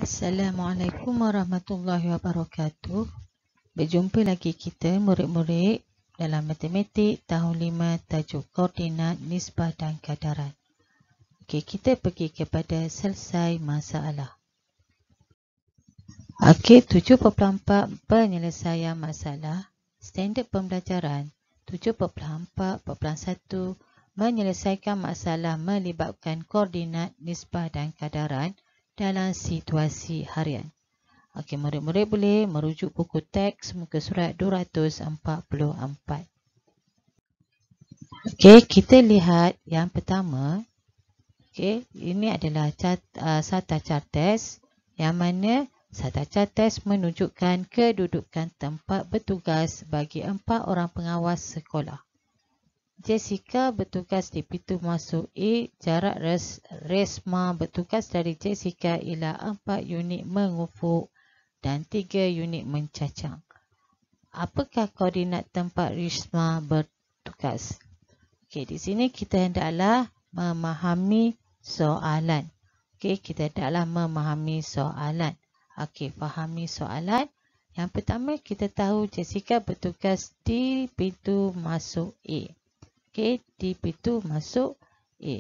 Assalamualaikum warahmatullahi wabarakatuh. Berjumpa lagi kita murid-murid dalam matematik tahun 5 tajuk koordinat, nisbah dan kadaran. Okey, kita pergi kepada selesai masalah. Okey, 7.4 penyelesaian masalah. Standard pembelajaran 7.4.1 menyelesaikan masalah melibatkan koordinat, nisbah dan kadaran dalam situasi harian. Okey, murid-murid boleh merujuk buku teks muka surat 244. Okey, kita lihat yang pertama. Okey, ini adalah sata cartes yang mana sata cartes menunjukkan kedudukan tempat bertugas bagi 4 orang pengawas sekolah. Jessica bertugas di pintu masuk A, jarak Resma bertugas dari Jessica ialah 4 unit mengufuk dan 3 unit mencacang. Apakah koordinat tempat Resma bertugas? Okey, di sini kita hendaklah memahami soalan. Okey, kita hendaklah memahami soalan. Okey, fahami soalan. Yang pertama, kita tahu Jessica bertugas di pintu masuk A. Okey, di pintu masuk A.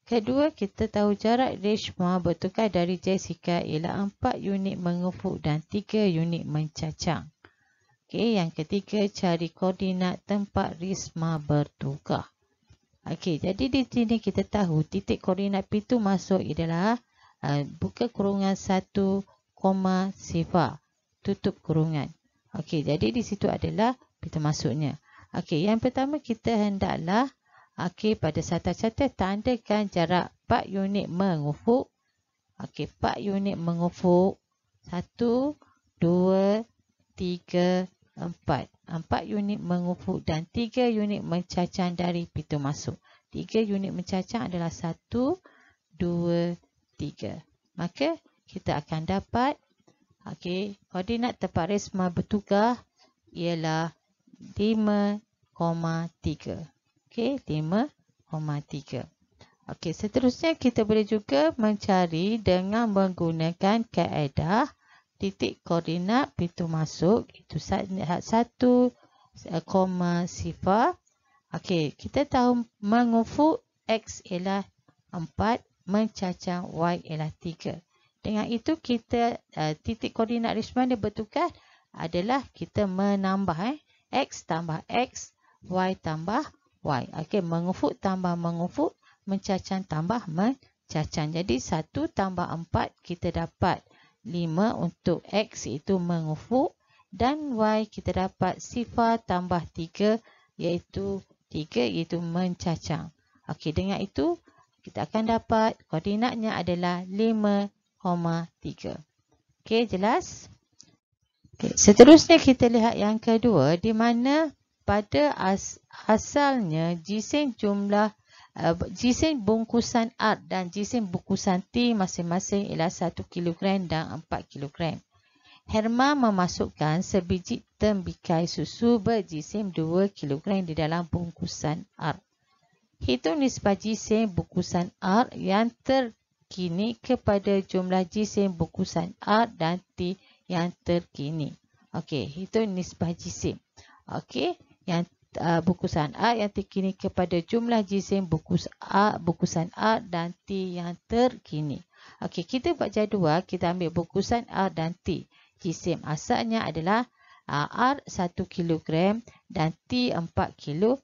Kedua, kita tahu jarak Reshma bertukar dari Jessica ialah 4 unit mengufuk dan 3 unit mencacang. Okey, yang ketiga, cari koordinat tempat Reshma bertukar. Okey, jadi di sini kita tahu titik koordinat pintu masuk adalah buka kurungan 1, sifar, tutup kurungan. Okey, jadi di situ adalah pintu masuknya. Okey, yang pertama kita hendaklah pada sata cartes tandakan jarak 4 unit mengufuk. Okey, 4 unit mengufuk. 1, 2, 3, 4. 4 unit mengufuk dan 3 unit mencacang dari pintu masuk. 3 unit mencacang adalah 1, 2, 3. Maka kita akan dapat koordinat tempat Resma bertugas ialah 5,3. Okey, 5,3. Okey, seterusnya kita boleh juga mencari dengan menggunakan kaedah titik koordinat pintu masuk itu 1, sifar. Okey, kita tahu mengufuk X ialah 4, mencacang Y ialah 3. Dengan itu kita titik koordinat Resma dia bertukar adalah kita menambah X tambah X, Y tambah Y. Okey, mengufuk tambah mengufuk, mencacang tambah mencacang. Jadi 1 tambah 4 kita dapat 5 untuk X iaitu mengufuk dan Y kita dapat sifar tambah 3 iaitu 3 iaitu mencacang. Okey, dengan itu kita akan dapat koordinatnya adalah 5,3. Okey, jelas? Okay. Seterusnya kita lihat yang kedua di mana pada asalnya jisim bungkusan art dan jisim bungkusan T masing-masing ialah 1 kg dan 4 kg. Herma memasukkan sebiji tembikai susu berjisim 2 kg di dalam bungkusan art. Hitung nisbah jisim bungkusan art yang terkini kepada jumlah jisim bungkusan art dan T yang terkini. Okey, hitung nisbah jisim. Okey, yang bungkusan A yang terkini kepada jumlah jisim bungkusan A dan T yang terkini. Okey, kita buat jadual, kita ambil bungkusan A dan T. Jisim asalnya adalah R 1 kg dan T 4 kg.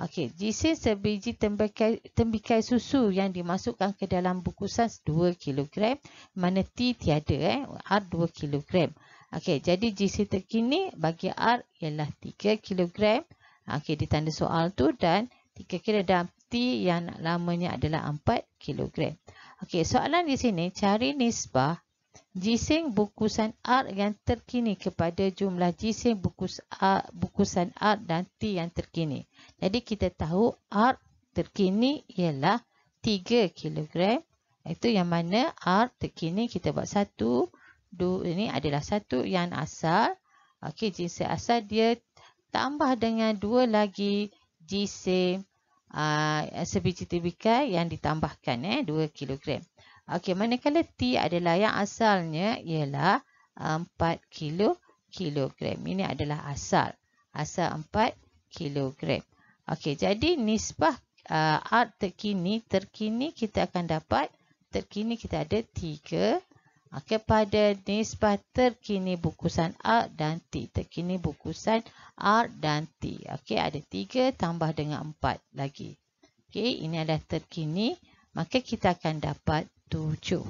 Okey, jisim sebiji tembikai susu yang dimasukkan ke dalam bungkusan 2 kg, mana T tiada, R 2 kg. Okey, jadi jisim terkini bagi R ialah 3 kg. Okey, ditanda soal tu dan 3 kg dan T yang lamanya adalah 4 kg. Okey, soalan di sini cari nisbah jisim bungkusan R yang terkini kepada jumlah jisim bungkusan R dan T yang terkini. Jadi kita tahu R terkini ialah 3 kg. Itu yang mana R terkini kita buat 1, 2, ini adalah 1 yang asal. Okey, jisim asal dia tambah dengan 2 lagi jisim sebiji tembikai yang ditambahkan 2 kg. Okey, manakala T adalah yang asalnya ialah 4 kilogram. Ini adalah asal. Asal 4 kilogram. Okey, jadi nisbah art terkini kita akan dapat terkini kita ada 3 kepada nisbah terkini bungkusan art dan T. Terkini bungkusan art dan T. Okey, ada 3 tambah dengan 4 lagi. Okey, ini adalah terkini. Maka kita akan dapat 7.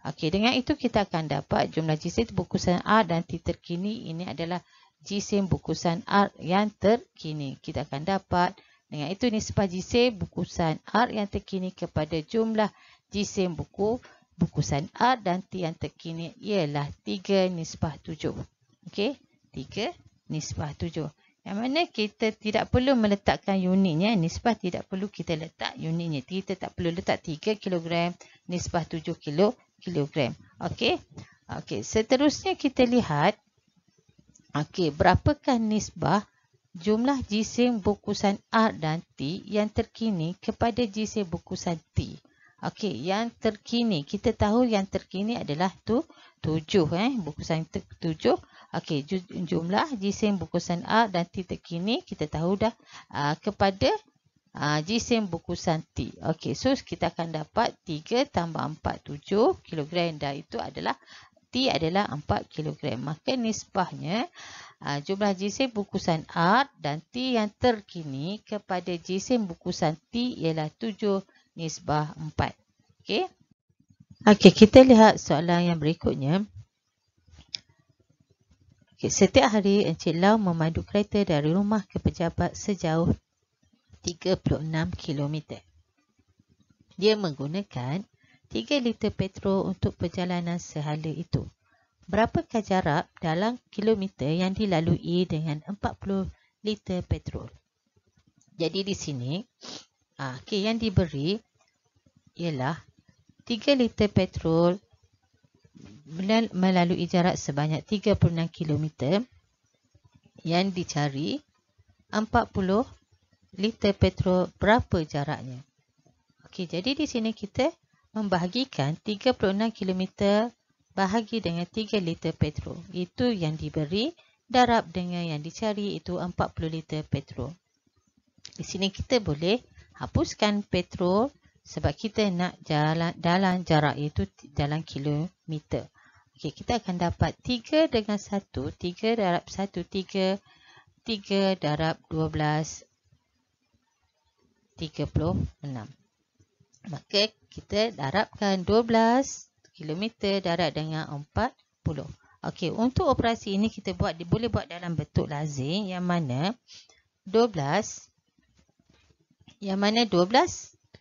Okey, dengan itu kita akan dapat jumlah jisim bungkusan art dan T terkini. Ini adalah jisim bungkusan art yang terkini. Kita akan dapat dengan itu nisbah jisim bungkusan art yang terkini kepada jumlah jisim bungkusan art dan T yang terkini ialah 3:7. Okey, 3:7. Yang mana kita tidak perlu meletakkan unitnya. Nisbah tidak perlu kita letak unitnya. Kita tak perlu letak 3 kilogram nisbah 7 kilogram. Okey. Okey, seterusnya kita lihat okey, berapakah nisbah jumlah jisim bungkusan art dan T yang terkini kepada jisim bungkusan T. Okey, yang terkini. Kita tahu yang terkini adalah 7. Bungkusan 7. Okey, jumlah jisim bungkusan art dan T terkini kita tahu dah kepada jisim bungkusan T. Okey, so kita akan dapat 3 tambah 4, 7 kilogram dan itu adalah T adalah 4 kilogram. Maka nisbahnya jumlah jisim bungkusan art dan T yang terkini kepada jisim bungkusan T ialah 7:4. Okey. Okey, kita lihat soalan yang berikutnya. Okay, setiap hari Encik Lau memandu kereta dari rumah ke pejabat sejauh 36 km. Dia menggunakan 3 liter petrol untuk perjalanan sehala itu. Berapakah jarak dalam kilometer yang dilalui dengan 40 liter petrol? Jadi di sini, okay, yang diberi ialah 3 liter petrol melalui jarak sebanyak 36 km yang dicari 40 liter petrol berapa jaraknya. Okey, jadi di sini kita membahagikan 36 km bahagi dengan 3 liter petrol. Itu yang diberi darab dengan yang dicari itu 40 liter petrol. Di sini kita boleh hapuskan petrol sebab kita nak jalan dalam jarak itu dalam kilometer. Okey, kita akan dapat 3 dengan 1, 3 darab 1, 3 darab 12, 36. Maka kita darabkan 12 km darab dengan 40. Okey, untuk operasi ini kita boleh buat dalam bentuk lazim yang mana 12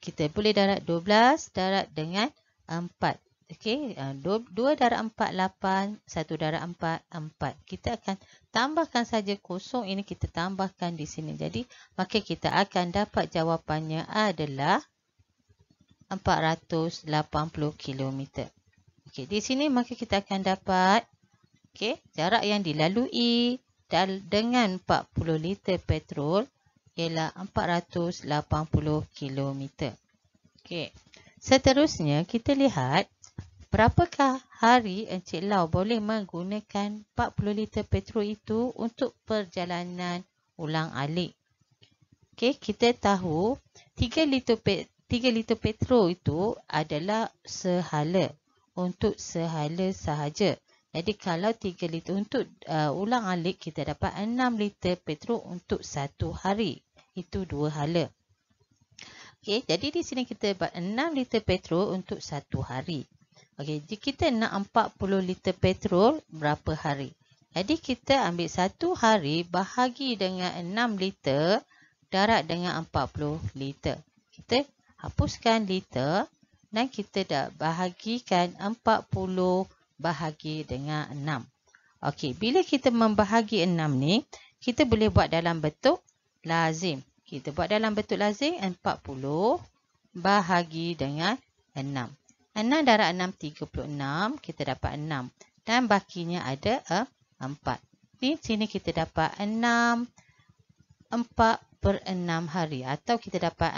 kita boleh darab 12 darab dengan 4. Okey, 2 darab 4, 8. 1 darab 4, 4. Kita akan tambahkan saja kosong ini kita tambahkan di sini. Jadi, maka kita akan dapat jawapannya adalah 480 km. Okey, di sini maka kita akan dapat jarak yang dilalui dengan 40 liter petrol ialah 480 km. Okey. Seterusnya kita lihat berapakah hari Encik Lau boleh menggunakan 40 liter petrol itu untuk perjalanan ulang-alik. Okey, kita tahu 3 liter petrol itu adalah sehala. Untuk sehala sahaja. Jadi kalau 3 liter untuk ulang-alik kita dapat 6 liter petrol untuk 1 hari. Itu 2 hala. Okey, jadi di sini kita dapat 6 liter petrol untuk 1 hari. Okey, jadi kita nak 40 liter petrol berapa hari? Jadi kita ambil 1 hari bahagi dengan 6 liter darab dengan 40 liter. Kita hapuskan liter dan kita dah bahagikan 40 bahagi dengan 6. Okey, bila kita membahagi 6 ni, kita boleh buat dalam bentuk lazim. Kita buat dalam bentuk lazim 40 bahagi dengan 6. 6 darab 6, 36. Kita dapat 6. Dan bakinya ada 4. Di sini kita dapat 4 per 6 hari. Atau kita dapat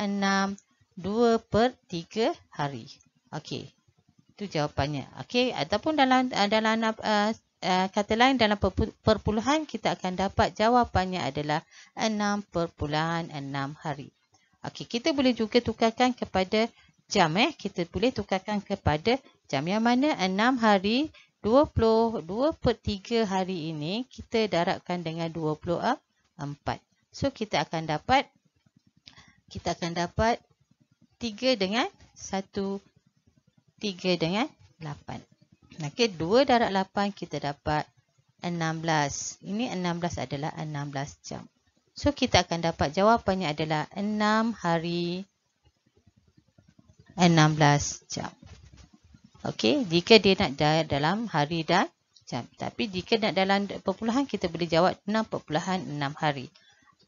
2 per 3 hari. Okey. Itu jawapannya. Okey, ataupun dalam kata lain dalam perpuluhan kita akan dapat jawapannya adalah 6.6 hari. Okey, kita boleh juga tukarkan kepada jam. Kita boleh tukarkan kepada jam yang mana 6 hari 22/3 hari ini kita darabkan dengan 24. So kita akan dapat 3 dengan 1, 3 dengan 8. Okey, 2 darab 8 kita dapat 16. Ini 16 adalah 16 jam. So kita akan dapat jawapannya adalah 6 hari 16 jam. Okey, jika dia nak dalam hari dan jam. Tapi jika nak dalam perpuluhan, kita boleh jawab 6.6 hari.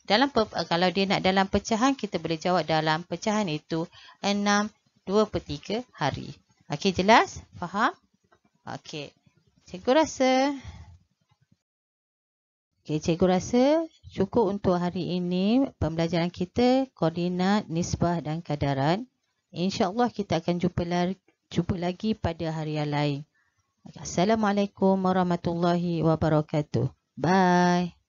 Kalau dia nak dalam pecahan, kita boleh jawab dalam pecahan itu 6/2/3 hari. Okey, jelas? Faham? Okey. Cikgu rasa cukup untuk hari ini pembelajaran kita koordinat, nisbah dan kadaran. InsyaAllah kita akan jumpa lagi pada hari yang lain. Assalamualaikum warahmatullahi wabarakatuh. Bye.